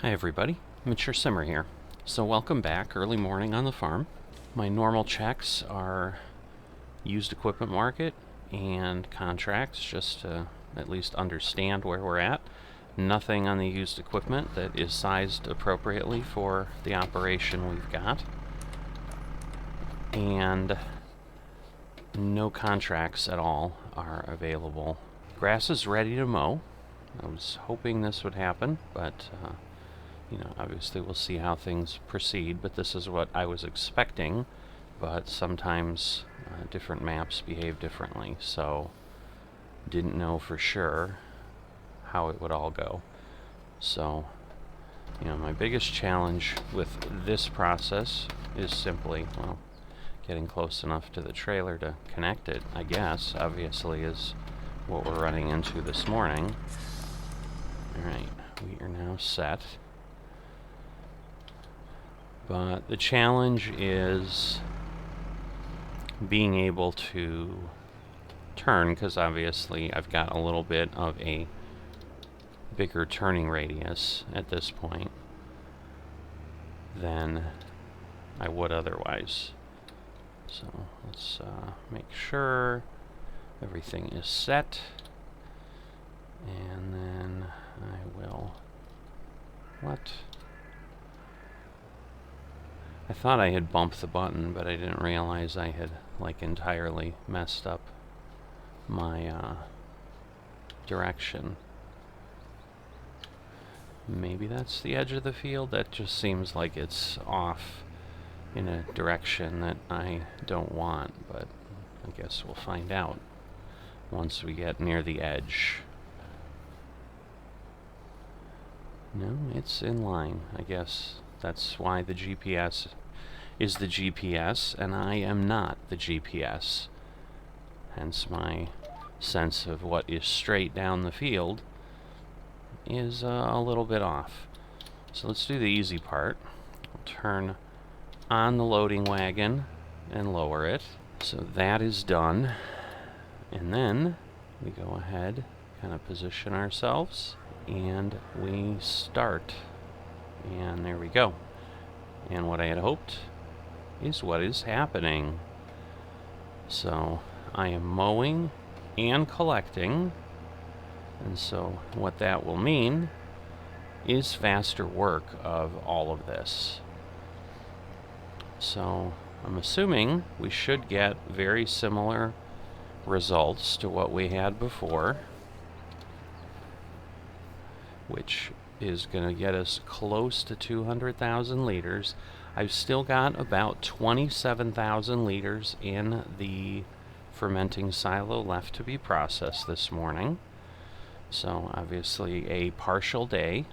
Hi everybody, Mature Simmer here. So welcome back, early morning on the farm. My normal checks are used equipment market and contracts, just to at least understand where we're at. Nothing on the used equipment that is sized appropriately for the operation we've got. And no contracts at all are available. Grass is ready to mow. I was hoping this would happen, but obviously we'll see how things proceed, but this is what I was expecting, but sometimes different maps behave differently, so didn't know for sure how it would all go. So, my biggest challenge with this process is simply, getting close enough to the trailer to connect it, I guess, obviously, is what we're running into this morning. Alright, we are now set. But the challenge is being able to turn, because obviously I've got a little bit of a bigger turning radius at this point than I would otherwise. So let's make sure everything is set, and then I will... I thought I had bumped the button, but I didn't realize I had, entirely messed up my direction. Maybe that's the edge of the field? That just seems like it's off in a direction that I don't want, but I guess we'll find out once we get near the edge. No, it's in line, I guess. That's why the GPS is the GPS, and I am not the GPS. Hence my sense of what is straight down the field is a little bit off. So let's do the easy part. We'll turn on the loading wagon and lower it. So that is done. And then we go ahead, kind of position ourselves, and we start. And there we go. And what I had hoped is what is happening. So I am mowing and collecting. And so what that will mean is faster work of all of this. So I'm assuming we should get very similar results to what we had before, which is going to get us close to 200,000 liters. I've still got about 27,000 liters in the fermenting silo left to be processed this morning. So obviously a partial day.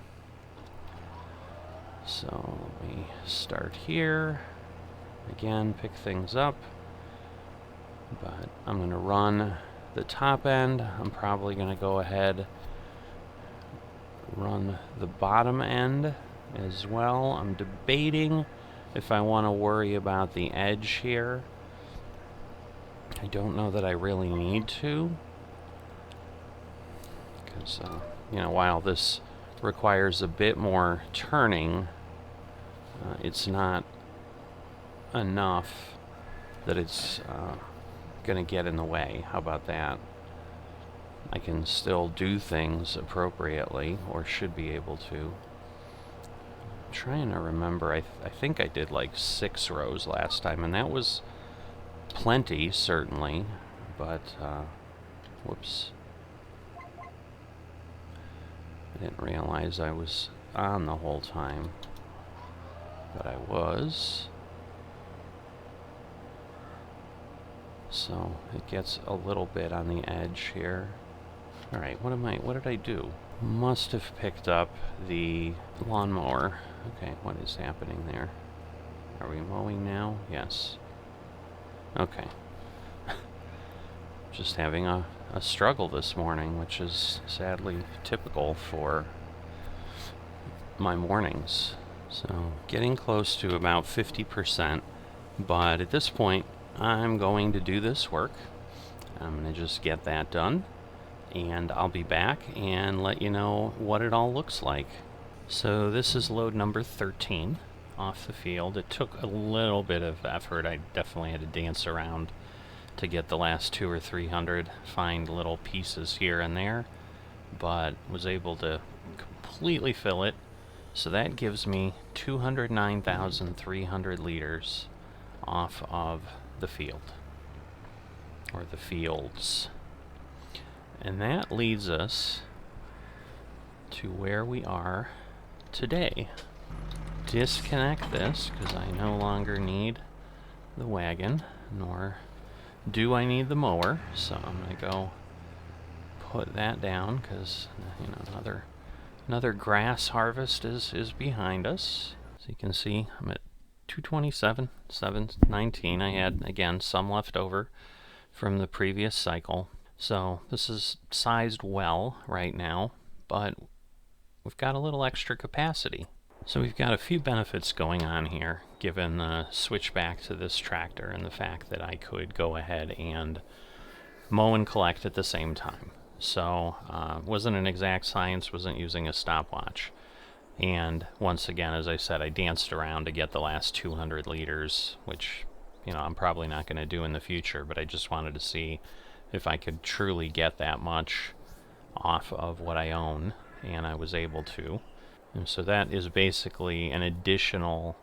So let me start here. Again, pick things up. But I'm going to run the top end. I'm probably going to go ahead run the bottom end as well. I'm debating if I want to worry about the edge here. I don't know that I really need to, because while this requires a bit more turning, it's not enough that it's going to get in the way. How about that? I can still do things appropriately, or should be able to. I'm trying to remember, I think I did 6 rows last time, and that was plenty, certainly, but, whoops. I didn't realize I was on the whole time, but I was. So it gets a little bit on the edge here. Alright, what did I do? Must have picked up the lawnmower. Okay, what is happening there? Are we mowing now? Yes. Okay. Just having a struggle this morning, which is sadly typical for my mornings. So, getting close to about 50%, but at this point, I'm going to do this work. I'm going to just get that done, and I'll be back and let you know what it all looks like. So this is load number 13 off the field. It took a little bit of effort. I definitely had to dance around to get the last 200 or 300, find little pieces here and there, but was able to completely fill it. So that gives me 209,300 liters off of the field, or the fields. And that leads us to where we are today. Disconnect this because I no longer need the wagon, nor do I need the mower. So I'm going to go put that down because, you know, another grass harvest is behind us. So you can see I'm at 227, 719. I had, again, some left over from the previous cycle. So this is sized well right now, but we've got a little extra capacity. So we've got a few benefits going on here, given the switch back to this tractor and the fact that I could go ahead and mow and collect at the same time. So wasn't an exact science, wasn't using a stopwatch. And once again, as I said, I danced around to get the last 200 liters, which, you know, I'm probably not going to do in the future, but I just wanted to see if I could truly get that much off of what I own, and I was able to. And so that is basically an additional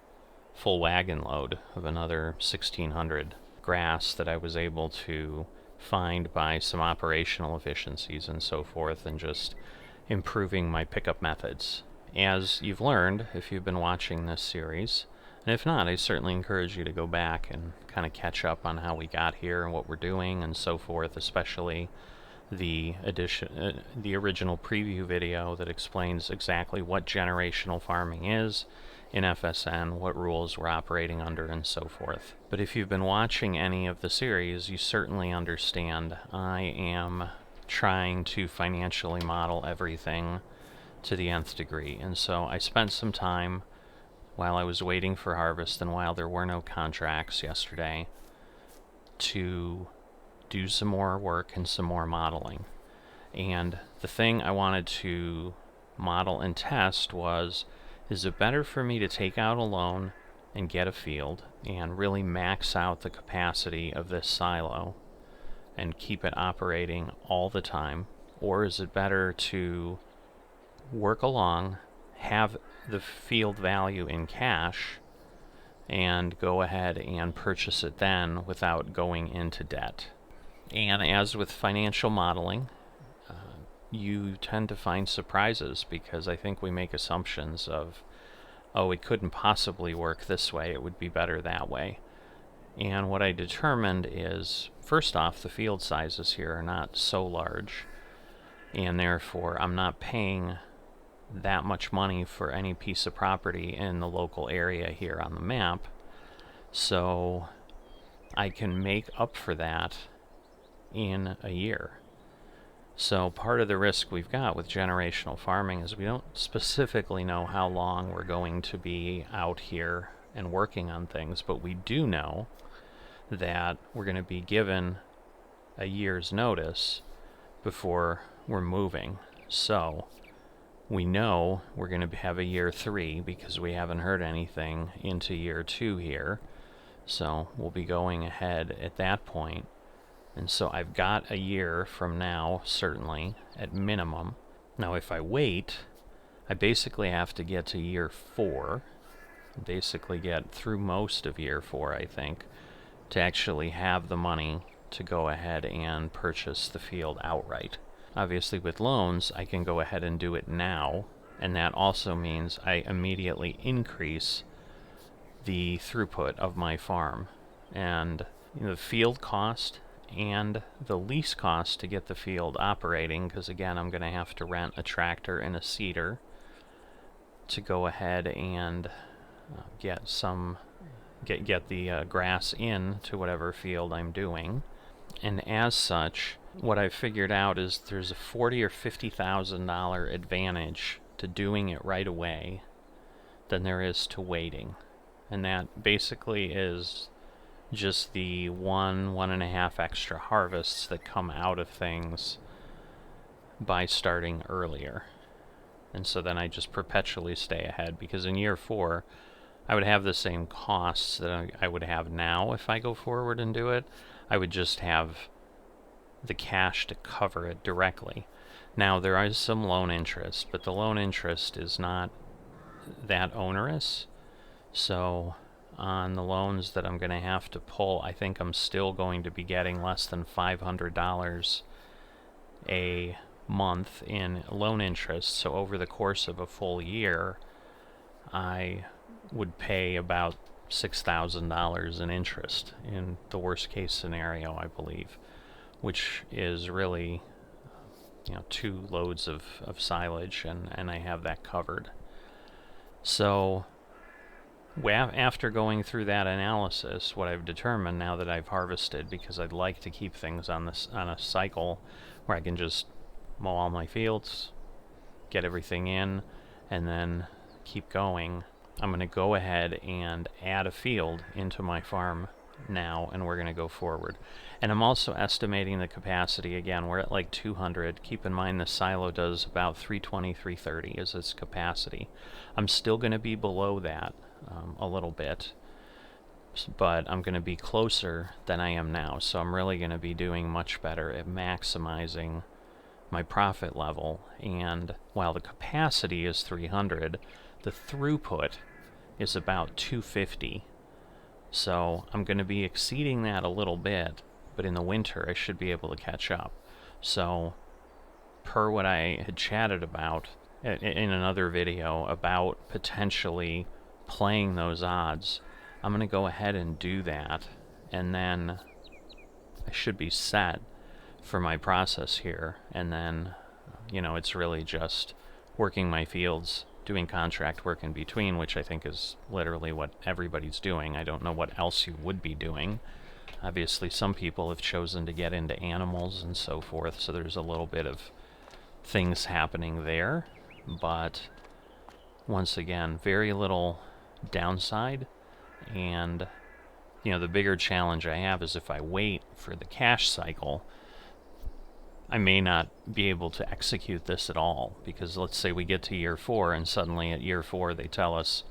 full wagon load of another 1,600 grass that I was able to find by some operational efficiencies and so forth, and just improving my pickup methods. As you've learned, if you've been watching this series, and if not, I certainly encourage you to go back and kind of catch up on how we got here and what we're doing and so forth, especially the original preview video that explains exactly what generational farming is in FSN, what rules we're operating under, and so forth. But if you've been watching any of the series, you certainly understand I am trying to financially model everything to the nth degree. And so I spent some time while I was waiting for harvest and while there were no contracts yesterday to do some more work and some more modeling. And the thing I wanted to model and test was, is it better for me to take out a loan and get a field and really max out the capacity of this silo and keep it operating all the time? Or is it better to work along, have the field value in cash, and go ahead and purchase it then without going into debt? And as with financial modeling, you tend to find surprises, because I think we make assumptions of, oh, it couldn't possibly work this way, it would be better that way. And what I determined is, first off, the field sizes here are not so large, and therefore I'm not paying that much money for any piece of property in the local area here on the map, so I can make up for that in a year. So part of the risk we've got with generational farming is we don't specifically know how long we're going to be out here and working on things, but we do know that we're going to be given a year's notice before we're moving. So we know we're going to have a year 3 because we haven't heard anything into year 2 here. So we'll be going ahead at that point. And so I've got a year from now, certainly, at minimum. Now if I wait, I basically have to get to year 4, basically get through most of year 4, I think, to actually have the money to go ahead and purchase the field outright. Obviously with loans, I can go ahead and do it now, and that also means I immediately increase the throughput of my farm. And the field cost and the lease cost to get the field operating, because again I'm going to have to rent a tractor and a seeder to go ahead and get the grass in to whatever field I'm doing. And as such, what I've figured out is there's a $40,000 or $50,000 advantage to doing it right away than there is to waiting. And that basically is just the 1.5 extra harvests that come out of things by starting earlier. And so then I just perpetually stay ahead, because in year 4, I would have the same costs that I would have now if I go forward and do it. I would just have the cash to cover it directly. Now, there is some loan interest, but the loan interest is not that onerous. So on the loans that I'm going to have to pull, I think I'm still going to be getting less than $500 a month in loan interest. So over the course of a full year, I would pay about $6,000 in interest in the worst case scenario, I believe, which is really, 2 loads of silage, and I have that covered. So after going through that analysis, what I've determined now that I've harvested, because I'd like to keep things on a cycle where I can just mow all my fields, get everything in, and then keep going, I'm going to go ahead and add a field into my farm now, and we're going to go forward. And I'm also estimating the capacity. Again, we're at like 200. Keep in mind the silo does about 320, 330 is its capacity. I'm still going to be below that a little bit, but I'm going to be closer than I am now. So I'm really going to be doing much better at maximizing my profit level. And while the capacity is 300, the throughput is about 250. So I'm going to be exceeding that a little bit, but in the winter I should be able to catch up. So per what I had chatted about in another video about potentially playing those odds, I'm going to go ahead and do that, and then I should be set for my process here. And then, it's really just working my fields, doing contract work in between, which I think is literally what everybody's doing. I don't know what else you would be doing. Obviously, some people have chosen to get into animals and so forth, so there's a little bit of things happening there. But once again, very little downside. And, the bigger challenge I have is if I wait for the cash cycle, I may not be able to execute this at all, because let's say we get to year 4 and suddenly at year 4 they tell us,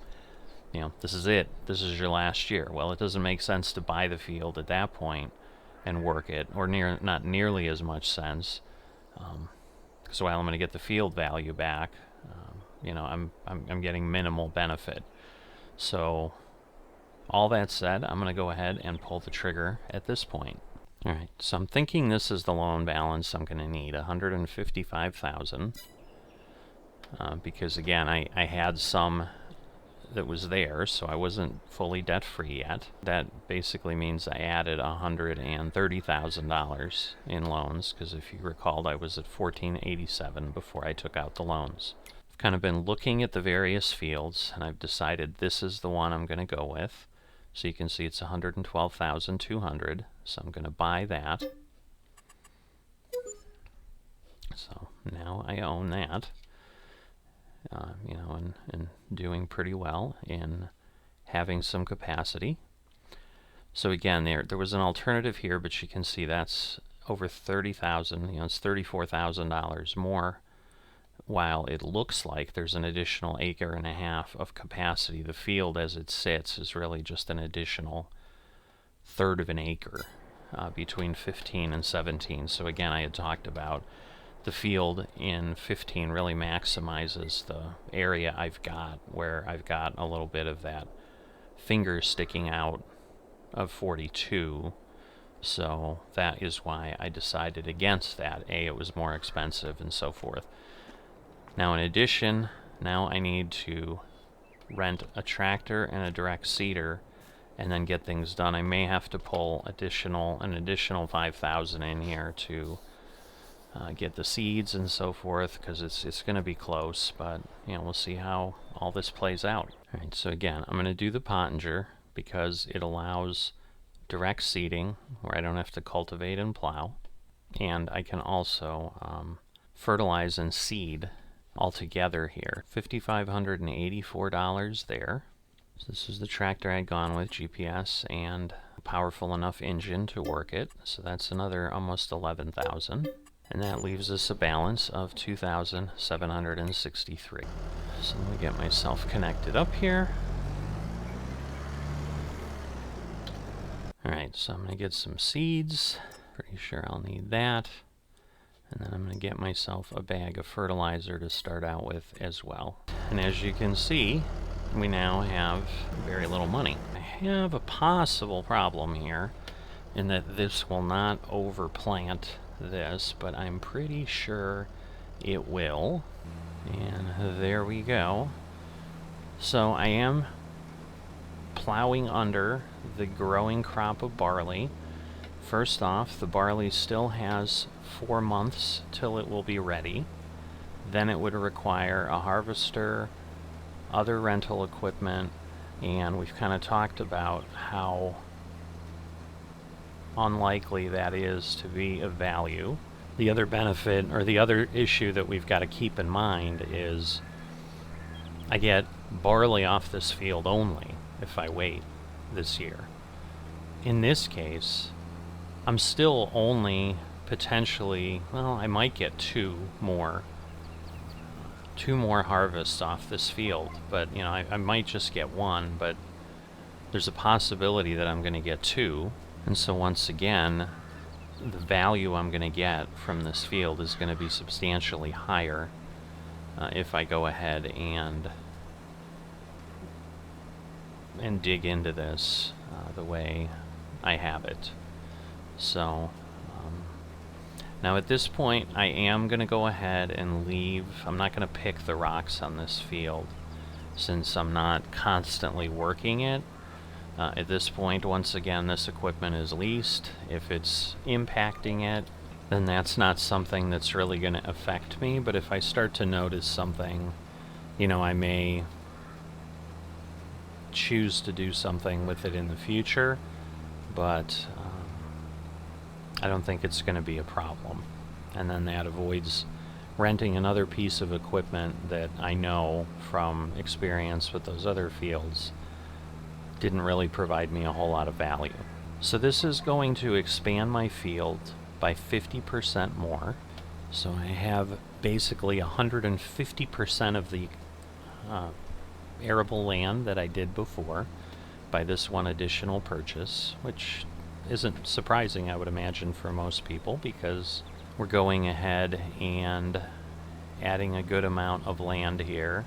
this is it, this is your last year. Well, it doesn't make sense to buy the field at that point and work it, or not nearly as much sense. So while I'm going to get the field value back, I'm getting minimal benefit. So all that said, I'm going to go ahead and pull the trigger at this point. Alright, so I'm thinking this is the loan balance I'm going to need, $155,000, because again, I had some that was there, so I wasn't fully debt-free yet. That basically means I added $130,000 in loans, because if you recalled, I was at $1,487 before I took out the loans. I've kind of been looking at the various fields, and I've decided this is the one I'm going to go with. So you can see it's $112,200, so I'm going to buy that. So now I own that, and doing pretty well in having some capacity. So again, there was an alternative here, but you can see that's over $30,000. It's $34,000 more. While it looks like there's an additional 1.5 acres of capacity, the field as it sits is really just an additional 1/3 of an acre, between 15 and 17. So again, I had talked about the field in 15 really maximizes the area I've got, where I've got a little bit of that finger sticking out of 42. So that is why I decided against that. It was more expensive and so forth. Now in addition, now I need to rent a tractor and a direct seeder and then get things done. I may have to pull an additional $5,000 in here to get the seeds and so forth, because it's going to be close, but we'll see how all this plays out. Alright, so again, I'm going to do the pottinger because it allows direct seeding where I don't have to cultivate and plow, and I can also fertilize and seed all together here. $5,584 there. So this is the tractor I'd gone with, GPS and a powerful enough engine to work it. So that's another almost $11,000. And that leaves us a balance of 2,763. So let me get myself connected up here. Alright, so I'm going to get some seeds. Pretty sure I'll need that. And then I'm going to get myself a bag of fertilizer to start out with as well. And as you can see, we now have very little money. I have a possible problem here in that this will not overplant this, but I'm pretty sure it will. And there we go. So I am plowing under the growing crop of barley. First off, the barley still has 4 months till it will be ready. Then it would require a harvester, other rental equipment, and we've kind of talked about how unlikely that is to be of value. The other benefit, or the other issue that we've got to keep in mind is I get barley off this field only if I wait this year. In this case, I'm still only potentially, well, I might get two more harvests off this field, but you know, I might just get one, but there's a possibility that I'm going to get two. And so once again, the value I'm going to get from this field is going to be substantially higher if I go ahead and dig into this the way I have it. So now at this point I am going to go ahead and leave. I'm not going to pick the rocks on this field since I'm not constantly working it. At this point, once again, this equipment is leased. If it's impacting it, then that's not something that's really going to affect me. But if I start to notice something, you know, I may choose to do something with it in the future, but I don't think it's going to be a problem. And then that avoids renting another piece of equipment that I know from experience with those other fields didn't really provide me a whole lot of value. So this is going to expand my field by 50% more. So I have basically 150% of the arable land that I did before by this one additional purchase, which isn't surprising, I would imagine, for most people, because we're going ahead and adding a good amount of land here.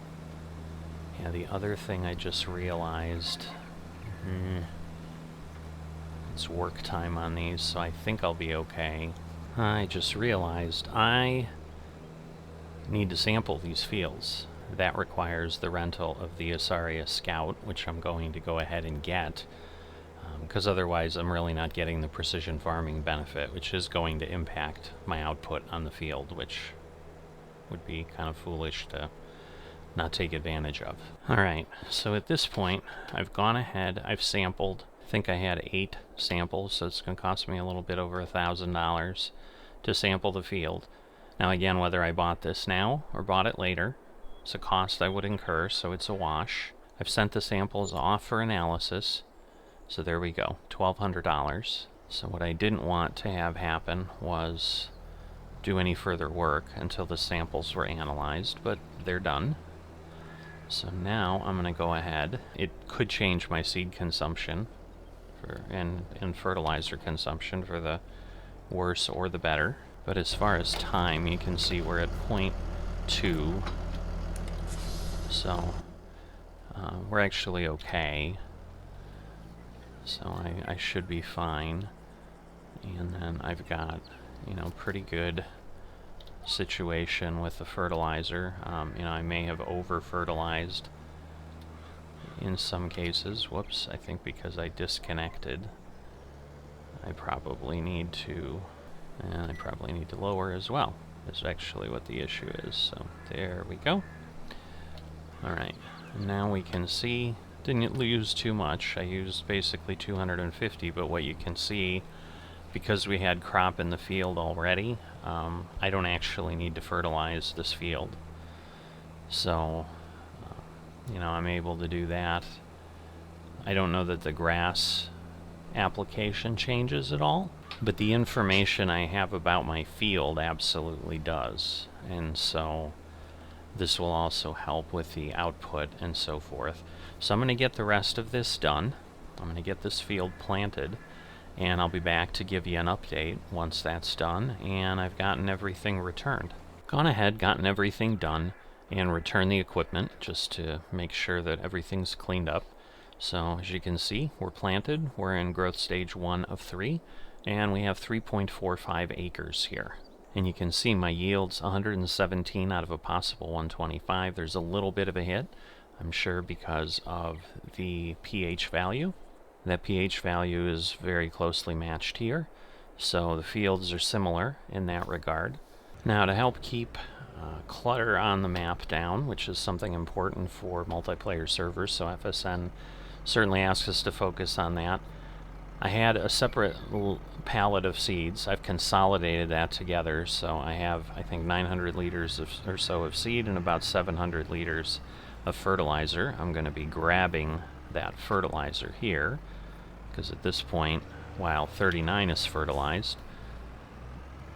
Yeah, the other thing I just realized, it's work time on these, so I think I'll be okay. I just realized I need to sample these fields. That requires the rental of the Asaria Scout, which I'm going to go ahead and get, because otherwise I'm really not getting the precision farming benefit, which is going to impact my output on the field, which would be kind of foolish to not take advantage of. Alright, so at this point, I've gone ahead, I've sampled, I think I had 8 samples, so it's going to cost me a little bit over $1,000 to sample the field. Now again, whether I bought this now or bought it later, it's a cost I would incur, so it's a wash. I've sent the samples off for analysis, so there we go, $1,200. So what I didn't want to have happen was do any further work until the samples were analyzed, but they're done. So now I'm going to go ahead. It could change my seed consumption and fertilizer consumption for the worse or the better. But as far as time, you can see we're at 0.2. So we're actually okay. So I should be fine. And then I've got, you know, pretty good situation with the fertilizer. You know, I may have over-fertilized in some cases. Whoops, I think because I disconnected. I probably need to lower as well. That's actually what the issue is. So there we go. Alright, now we can see, didn't use too much. I used basically 250, but what you can see, because we had crop in the field already, I don't actually need to fertilize this field. So, you know, I'm able to do that. I don't know that the grass application changes at all. But the information I have about my field absolutely does. And so this will also help with the output and so forth. So I'm going to get the rest of this done. I'm going to get this field planted, and I'll be back to give you an update once that's done and I've gotten everything returned. Gone ahead, gotten everything done, and returned the equipment just to make sure that everything's cleaned up. So as you can see, we're planted. We're in growth stage 1 of 3, and we have 3.45 acres here. And you can see my yield's 117 out of a possible 125. There's a little bit of a hit, I'm sure, because of the pH value. That pH value is very closely matched here, so the fields are similar in that regard. Now, to help keep clutter on the map down, which is something important for multiplayer servers, so FSN certainly asks us to focus on that. I had a separate pallet of seeds. I've consolidated that together, so I have, I think, 900 liters or so of seed and about 700 liters of fertilizer. I'm going to be grabbing that fertilizer here, because at this point, while 39 is fertilized,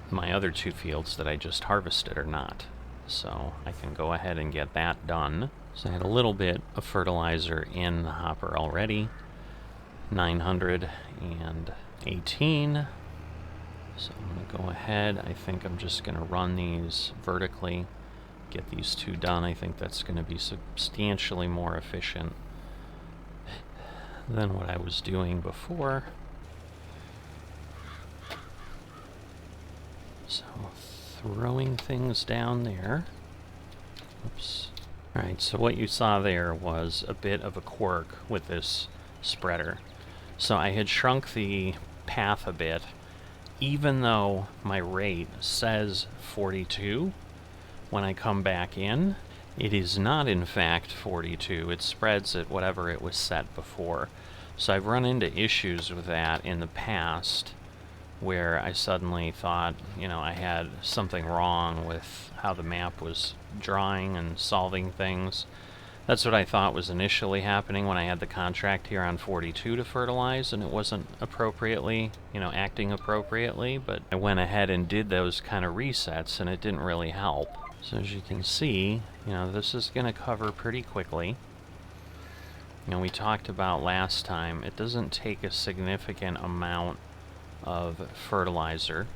my other 2 fields that I just harvested are not. So I can go ahead and get that done. So I had a little bit of fertilizer in the hopper already. 918. So I'm going to go ahead. I think I'm just going to run these vertically, get these 2 done. I think that's going to be substantially more efficient than what I was doing before. So throwing things down there. Oops. Alright, so what you saw there was a bit of a quirk with this spreader. So I had shrunk the path a bit, even though my rate says 42 when I come back in. It is not, in fact, 42. It spreads at whatever it was set before. So I've run into issues with that in the past, where I suddenly thought, you know, I had something wrong with how the map was drawing and solving things. That's what I thought was initially happening when I had the contract here on 42 to fertilize, and it wasn't appropriately, you know, acting appropriately, but I went ahead and did those kind of resets, and it didn't really help. So as you can see, you know, this is going to cover pretty quickly. You know, we talked about last time, it doesn't take a significant amount of fertilizer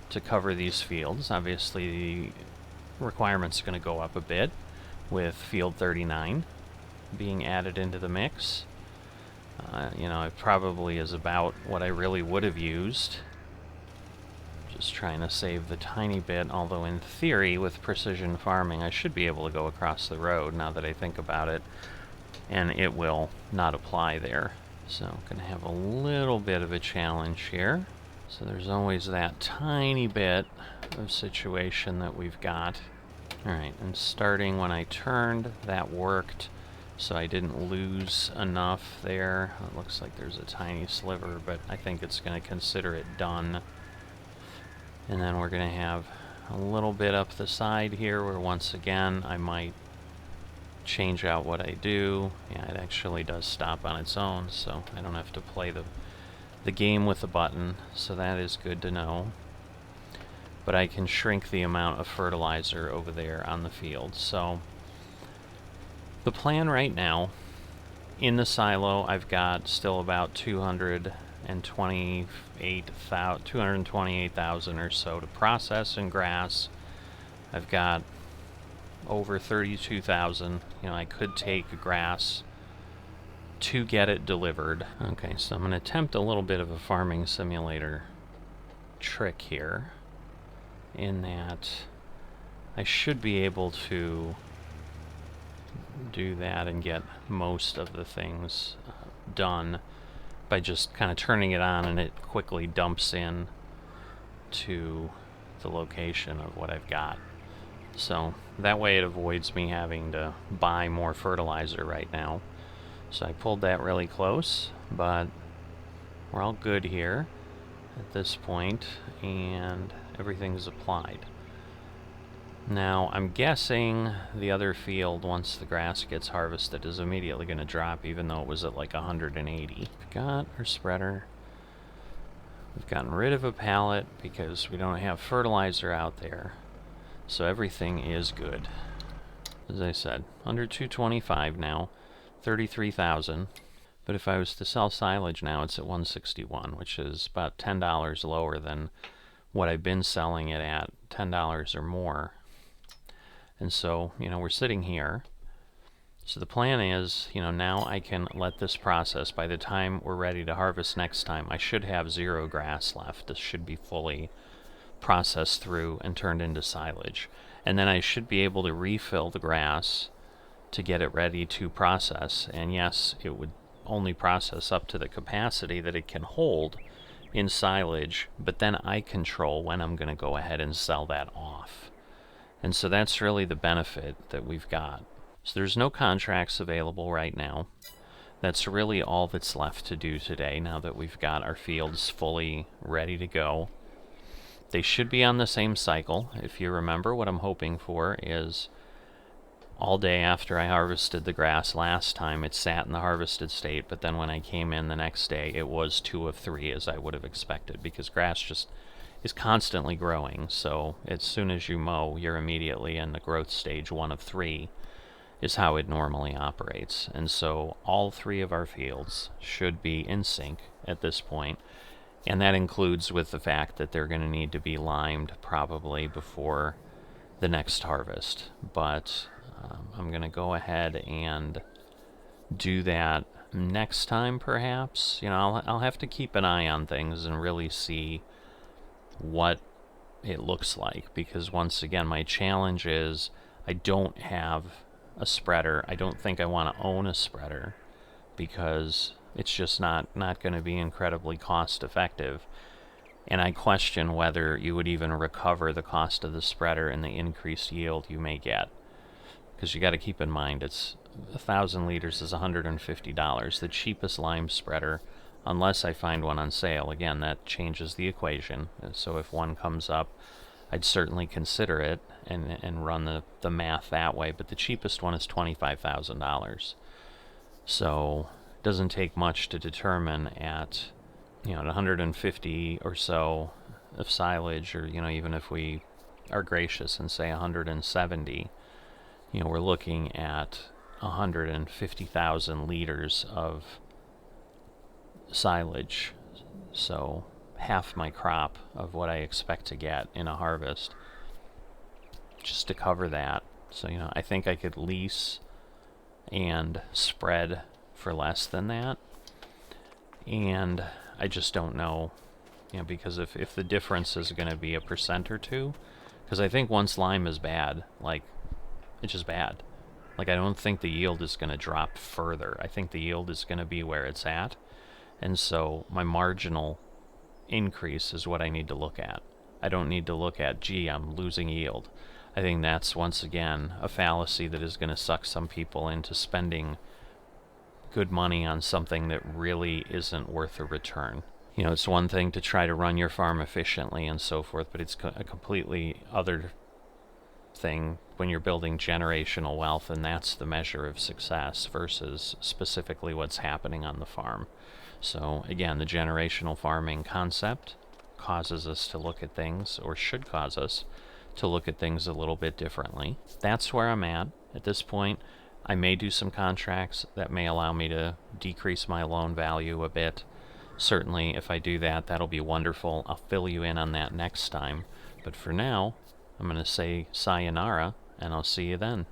to cover these fields. Obviously, the requirement's going to go up a bit with field 39 being added into the mix. You know, it probably is about what I really would have used. Just trying to save the tiny bit, although in theory, with precision farming, I should be able to go across the road now that I think about it, and it will not apply there. So I'm going to have a little bit of a challenge here. So there's always that tiny bit of situation that we've got. Alright, and starting when I turned, that worked, so I didn't lose enough there. It looks like there's a tiny sliver, but I think it's going to consider it done. And then we're going to have a little bit up the side here, where once again I might change out what I do. Yeah, it actually does stop on its own, so I don't have to play the game with the button, so that is good to know. But I can shrink the amount of fertilizer over there on the field. So the plan right now, in the silo, I've got still about 228,000 or so to process and grass. I've got over 32,000. You know, I could take grass to get it delivered. Okay, so I'm going to attempt a little bit of a farming simulator trick here, in that I should be able to do that and get most of the things done by just kind of turning it on, and it quickly dumps in to the location of what I've got. So that way it avoids me having to buy more fertilizer right now. So I pulled that really close, but we're all good here at this point, and everything's applied. Now, I'm guessing the other field, once the grass gets harvested, is immediately going to drop, even though it was at like 180. Got our spreader. We've gotten rid of a pallet because we don't have fertilizer out there. So everything is good. As I said, under 225 now, 33,000. But if I was to sell silage now, it's at 161, which is about $10 lower than what I've been selling it at, $10 or more. And so, we're sitting here. So the plan is, now I can let this process. By the time we're ready to harvest next time, I should have 0 grass left. This should be fully processed through and turned into silage. And then I should be able to refill the grass to get it ready to process. And yes, it would only process up to the capacity that it can hold in silage, but then I control when I'm going to go ahead and sell that off. And so that's really the benefit that we've got. So there's no contracts available right now. That's really all that's left to do today now that we've got our fields fully ready to go. They should be on the same cycle. If you remember, what I'm hoping for is all day after I harvested the grass last time, it sat in the harvested state, but then when I came in the next day, it was 2 of 3 as I would have expected, because grass just is constantly growing. So as soon as you mow, you're immediately in the growth stage 1 of 3 is how it normally operates. And so all 3 of our fields should be in sync at this point. And that includes with the fact that they're going to need to be limed probably before the next harvest. But I'm going to go ahead and do that next time, perhaps. I'll have to keep an eye on things and really see what it looks like. Because once again, my challenge is I don't have a spreader. I don't think I want to own a spreader because it's just not going to be incredibly cost effective. And I question whether you would even recover the cost of the spreader and the increased yield you may get. Because you got to keep in mind, it's 1,000 liters is $150. The cheapest lime spreader, unless I find one on sale, again, that changes the equation. So if one comes up, I'd certainly consider it and run the math that way. But the cheapest one is $25,000. So it doesn't take much to determine at 150 or so of silage, or even if we are gracious and say 170, we're looking at 150,000 liters of silage. So half my crop of what I expect to get in a harvest just to cover that. So I think I could lease and spread for less than that. And I just don't know, because if the difference is going to be 1% or 2, because I think once lime is bad, it's just bad. I don't think the yield is going to drop further. I think the yield is going to be where it's at. And so my marginal increase is what I need to look at. I don't need to look at, gee, I'm losing yield. I think that's, once again, a fallacy that is going to suck some people into spending good money on something that really isn't worth a return. It's one thing to try to run your farm efficiently and so forth, but it's a completely other thing when you're building generational wealth, and that's the measure of success versus specifically what's happening on the farm. So again, the generational farming concept causes us to look at things, or should cause us to look at things a little bit differently. That's where I'm at this point. I may do some contracts that may allow me to decrease my loan value a bit. Certainly, if I do that, that'll be wonderful. I'll fill you in on that next time. But for now, I'm going to say sayonara, and I'll see you then.